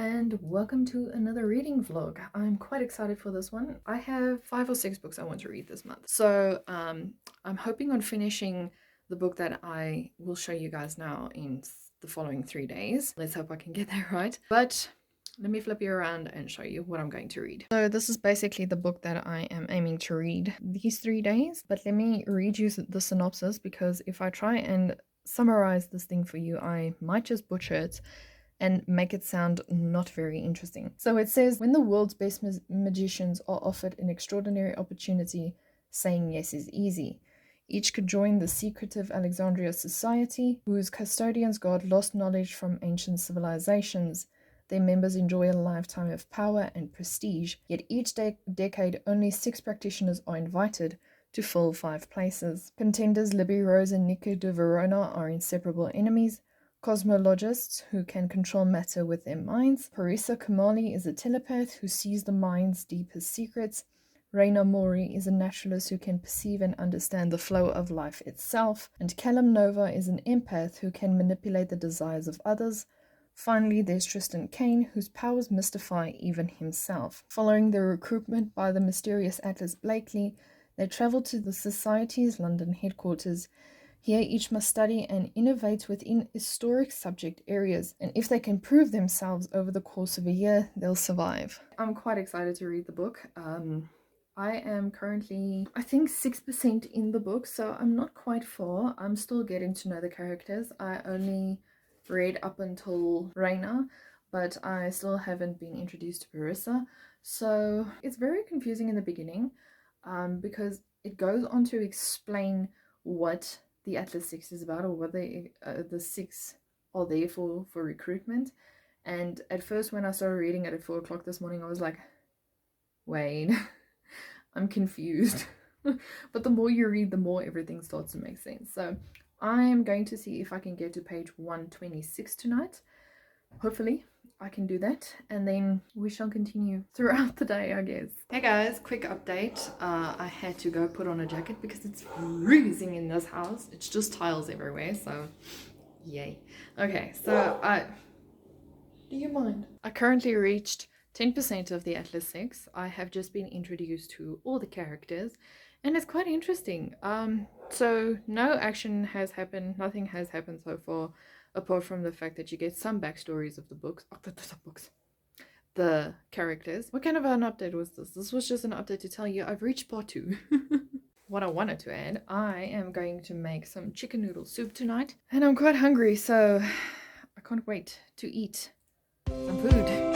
and welcome to another reading vlog. I'm quite excited for this one. I have 5 or 6 books I want to read this month. So I'm hoping on finishing the book that I will show you guys now in the following 3 days. Let's hope I can get there right. But let me flip you around and show you what I'm going to read. So this is basically the book that I am aiming to read these 3 days. But let me read you the synopsis, because if I try and summarize this thing for you, I might just butcher it and make it sound not very interesting. So it says, when the world's best magicians are offered an extraordinary opportunity, saying yes is easy. Each could join the secretive Alexandria Society, whose custodians guard lost knowledge from ancient civilizations. Their members enjoy a lifetime of power and prestige, yet each decade only 6 practitioners are invited to fill 5 places. Contenders Libby Rose and Nico de Verona are inseparable enemies. Cosmologists who can control matter with their minds. Parisa Kamali is a telepath who sees the mind's deepest secrets. Raina Mori is a naturalist who can perceive and understand the flow of life itself. And Callum Nova is an empath who can manipulate the desires of others. Finally, there's Tristan Kane, whose powers mystify even himself. Following the recruitment by the mysterious Atlas Blakely, they travel to the Society's London headquarters. Here, each must study and innovate within historic subject areas, and if they can prove themselves over the course of a year, they'll survive. I'm quite excited to read the book. I am currently, I think, 6% in the book, so I'm not quite far. I'm still getting to know the characters. I only read up until Raina, but I still haven't been introduced to Parisa, so it's very confusing in the beginning, because it goes on to explain what the Atlas 6 is about, or what the 6 are there for recruitment. And at first, when I started reading it at 4 o'clock this morning, I was like, wait, I'm confused. But the more you read, the more everything starts to make sense. So I am going to see if I can get to page 126 tonight. Hopefully I can do that, and then we shall continue throughout the day, I guess. Hey guys, quick update. I had to go put on a jacket because it's freezing in this house. It's just tiles everywhere, so yay. Okay, so do you mind? I currently reached 10% of the Atlas 6. I have just been introduced to all the characters, and it's quite interesting. So no action has happened, nothing has happened so far, apart from the fact that you get some backstories of the books. The characters. What kind of an update was this? This was just an update to tell you I've reached part 2. What I wanted to add, I am going to make some chicken noodle soup tonight, and I'm quite hungry, so I can't wait to eat some food.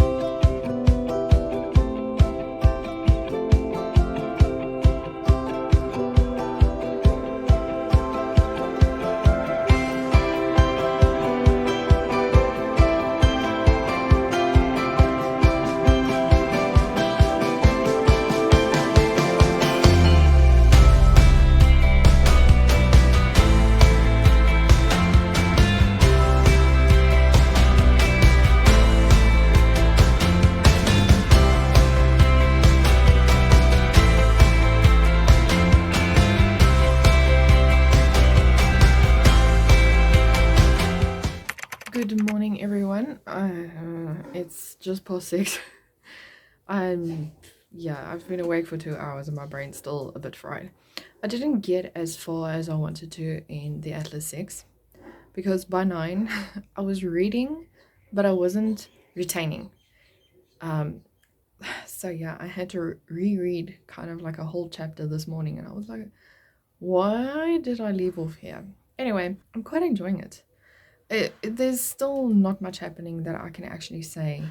Good morning, everyone. It's just past 6. I've been awake for 2 hours and my brain's still a bit fried. I didn't get as far as I wanted to in the Atlas 6 because by 9 I was reading, but I wasn't retaining. So yeah, I had to reread kind of like a whole chapter this morning, and I was like, why did I leave off here? Anyway, I'm quite enjoying it. There's still not much happening that I can actually say.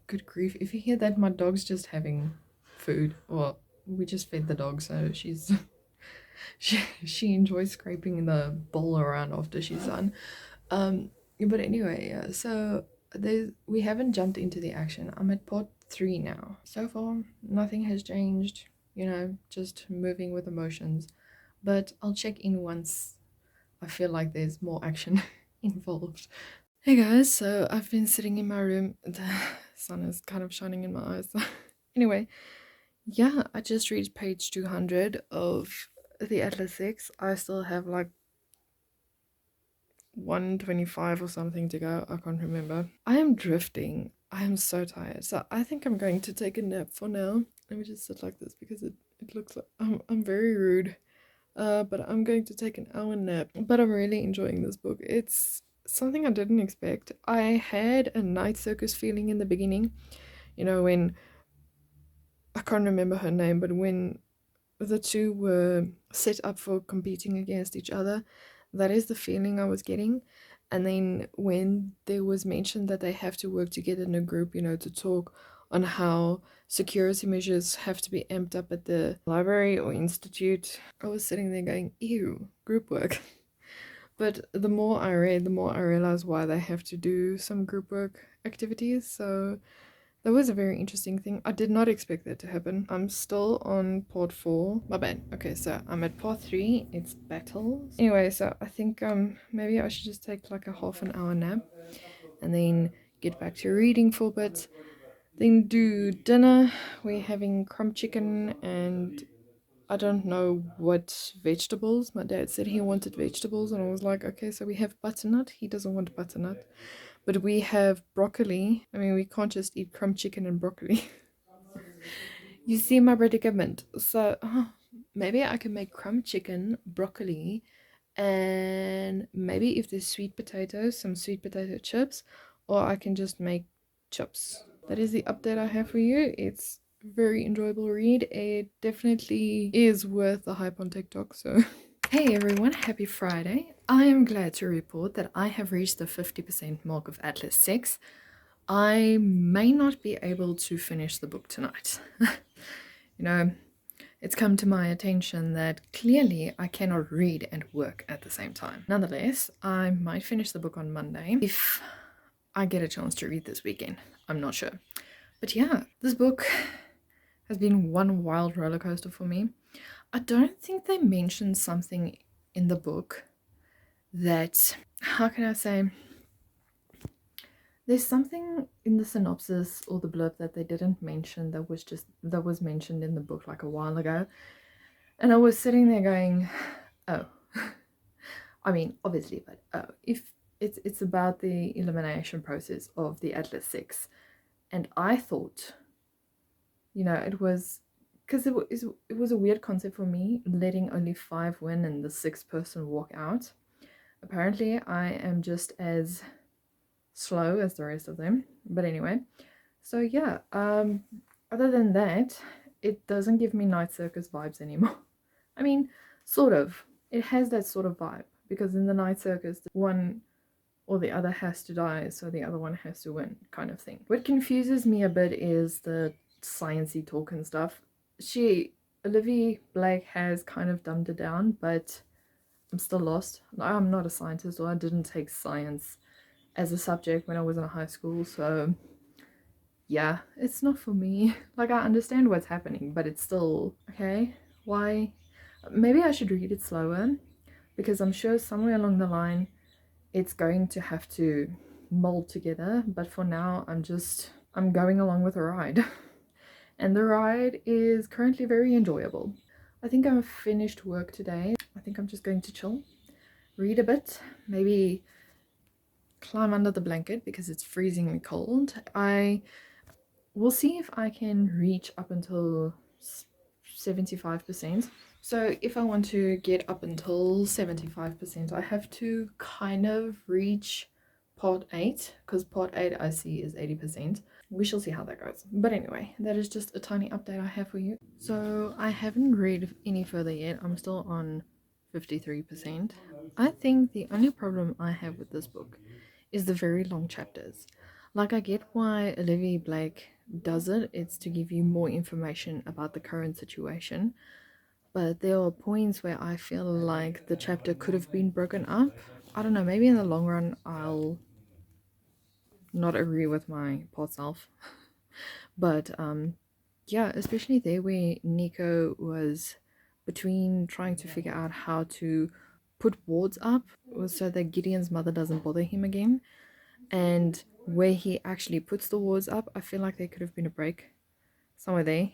Good grief, if you hear that, my dog's just having food. Well, we just fed the dog, so she's she enjoys scraping the bowl around after she's done. But anyway, yeah, so we haven't jumped into the action. I'm at part 3 now. So far nothing has changed, just moving with emotions, but I'll check in once I feel like there's more action involved. Hey guys, so I've been sitting in my room. The sun is kind of shining in my eyes. Anyway, yeah, I just reached page 200 of the Atlas 6. I still have like 125 or something to go. I can't remember. I am drifting. I am so tired. So I think I'm going to take a nap for now. Let me just sit like this because it looks like I'm very rude. But I'm going to take an hour nap. But I'm really enjoying this book. It's something I didn't expect. I had a Night Circus feeling in the beginning. You know, when I can't remember her name, but when the two were set up for competing against each other, that is the feeling I was getting. And then when there was mentioned that they have to work together in a group, you know, to talk on how security measures have to be amped up at the library or institute, I was sitting there going, ew, group work. But the more I read, the more I realized why they have to do some group work activities. So that was a very interesting thing. I did not expect that to happen. I'm still on part 4. My bad. Okay, so I'm at part 3. It's battles. Anyway, so I think maybe I should just take like a half an hour nap and then get back to reading for a bit. Then do dinner. We're having crumb chicken and I don't know what vegetables. My dad said he wanted vegetables and I was like, okay, so we have butternut. He doesn't want butternut. But we have broccoli. I mean, we can't just eat crumb chicken and broccoli. You see my predicament. So maybe I can make crumb chicken, broccoli, and maybe if there's sweet potatoes, some sweet potato chips, or I can just make chips. That is the update I have for you. It's very enjoyable read. It definitely is worth the hype on TikTok. So hey everyone, happy Friday. I am glad to report that I have reached the 50% mark of Atlas 6. I may not be able to finish the book tonight. You know, it's come to my attention that clearly I cannot read and work at the same time. Nonetheless, I might finish the book on Monday if I get a chance to read this weekend. I'm not sure. But yeah, this book has been one wild roller coaster for me. I don't think they mentioned something in the book that, how can I say, there's something in the synopsis or the blurb that they didn't mention that was mentioned in the book like a while ago. And I was sitting there going, oh. I mean, obviously, but oh, if it's about the elimination process of the Atlas 6. And I thought, you know, it was because it was a weird concept for me, letting only 5 win and the 6th person walk out. Apparently, I am just as slow as the rest of them. But anyway, so yeah, other than that, it doesn't give me Night Circus vibes anymore. I mean, sort of. It has that sort of vibe because in the Night Circus, one or the other has to die, so the other one has to win, kind of thing. What confuses me a bit is the sciencey talk and stuff. Olivie Blake has kind of dumbed it down, but I'm still lost. I'm not a scientist, or I didn't take science as a subject when I was in high school, so yeah, it's not for me. Like, I understand what's happening, but it's still, okay, why? Maybe I should read it slower, because I'm sure somewhere along the line it's going to have to mold together, but for now I'm going along with the ride. And the ride is currently very enjoyable. I think I've finished work today. I think I'm just going to chill, read a bit, maybe climb under the blanket because it's freezingly cold. I will see if I can reach up until 75%. So if I want to get up until 75%, I have to kind of reach part 8, because part 8 I see is 80%. We shall see how that goes. But anyway, that is just a tiny update I have for you. So I haven't read any further yet. I'm still on 53%. I think the only problem I have with this book is the very long chapters. Like, I get why Olivie Blake does it. It's to give you more information about the current situation. But there are points where I feel like the chapter could have been broken up. I don't know, maybe in the long run I'll not agree with my poor self. But yeah, especially there where Nico was between trying to figure out how to put wards up so that Gideon's mother doesn't bother him again, and where he actually puts the wards up. I feel like there could have been a break somewhere there.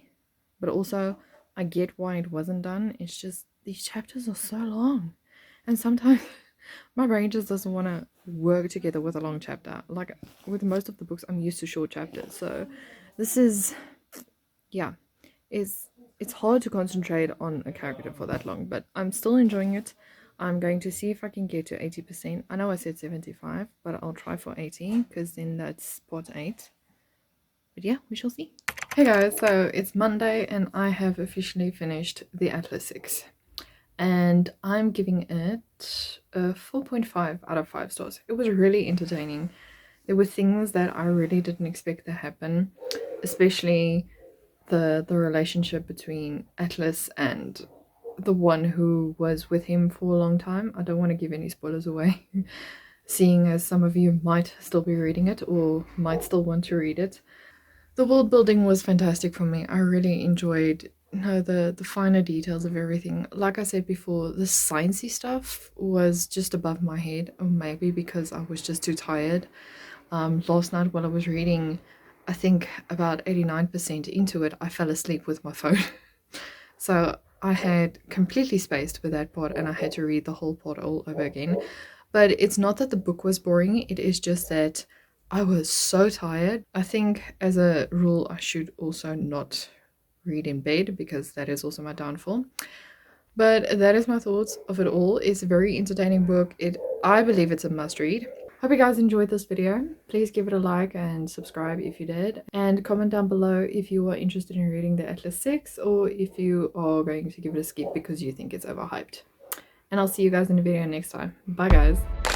But also, I get why it wasn't done. It's just these chapters are so long, and sometimes My brain just doesn't want to work together with a long chapter. Like with most of the books, I'm used to short chapters. So this is, yeah, it's hard to concentrate on a character for that long, but I'm still enjoying it. I'm going to see if I can get to 80%. I know I said 75, but I'll try for 80 because then that's part 8. But yeah, we shall see. Hey guys, so it's Monday and I have officially finished the Atlas 6. And I'm giving it a 4.5 out of 5 stars. It was really entertaining. There were things that I really didn't expect to happen, especially the relationship between Atlas and the one who was with him for a long time. I don't want to give any spoilers away, seeing as some of you might still be reading it or might still want to read it. The world building was fantastic for me. I really enjoyed the finer details of everything. Like I said before, the sciencey stuff was just above my head, or maybe because I was just too tired. Last night while I was reading, I think about 89% into it, I fell asleep with my phone. So I had completely spaced with that part and I had to read the whole part all over again. But it's not that the book was boring, it is just that I was so tired. I think as a rule, I should also not read in bed because that is also my downfall. But that is my thoughts of it all. It's a very entertaining book. I believe it's a must read. Hope you guys enjoyed this video. Please give it a like and subscribe if you did. And comment down below if you are interested in reading the Atlas 6 or if you are going to give it a skip because you think it's overhyped. And I'll see you guys in the video next time. Bye guys.